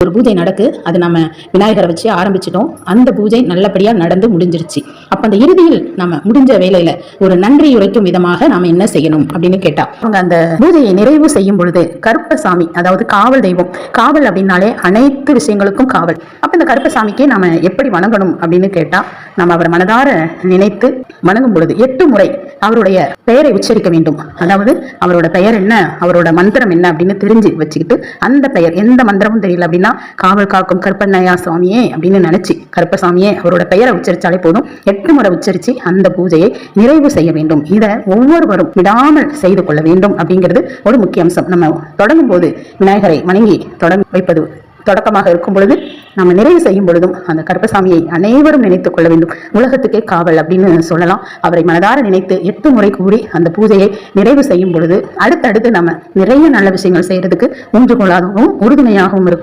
ஒரு பூஜை நடக்கு, அது நம்ம விநாயகரை வச்சு ஆரம்பிச்சிட்டோம். அந்த பூஜை நல்லபடியா நடந்து முடிஞ்சிருச்சு. அப்ப அந்த இறுதியில் நம்ம முடிஞ்ச வேலையில ஒரு நன்றி உரைக்கும் விதமாக நாம என்ன செய்யணும் அப்படின்னு கேட்டா, அவங்க அந்த பூஜையை நிறைவு செய்யும் பொழுது கருப்பசாமி, அதாவது காவல் தெய்வம், காவல் அப்படின்னாலே அனைத்து விஷயங்களுக்கும் காவல். அப்ப இந்த கருப்பசாமிக்கே நாம எப்படி வணங்கணும் அப்படின்னு கேட்டா, நம்ம அவரை மனதார நினைத்து வணங்கும் பொழுது 8 முறை அவருடைய பெயரை உச்சரிக்க வேண்டும். அதாவது அவரோட பெயர் என்ன, அவரோட மந்திரம் என்ன அப்படின்னு தெரிஞ்சு வச்சுக்கிட்டு, அந்த பெயர் எந்த மந்திரமும் தெரியல அப்படின்னா காவல் காக்கும் கருப்பண்ணையா சுவாமியே அப்படின்னு நினைச்சு கருப்பசாமியே அவரோட பெயரை உச்சரிச்சாலே போதும். 8 முறை உச்சரிச்சு அந்த பூஜையை நிறைவு செய்ய வேண்டும். இதை ஒவ்வொருவரும் விடாமல் செய்து கொள்ள வேண்டும் அப்படிங்கிறது ஒரு முக்கிய அம்சம். நம்ம தொடங்கும் போது விநாயகரை வணங்கி வைப்பது தொடக்கமாக இருக்கும் பொழுது, நம்ம நிறைவு செய்யும் பொழுதும் அந்த கருப்பசாமியை அனைவரும் நினைத்துக் கொள்ள வேண்டும். உலகத்துக்கே காவல் அப்படின்னு சொல்லலாம். அவரை மனதார நினைத்து 8 முறை கூறி அந்த பூஜையை நிறைவு செய்யும் பொழுது அடுத்தடுத்து நம்ம நிறைய நல்ல விஷயங்கள் செய்யறதுக்கு ஊன்றுகோலாகவும் உறுதுணையாகவும் இருக்கும்.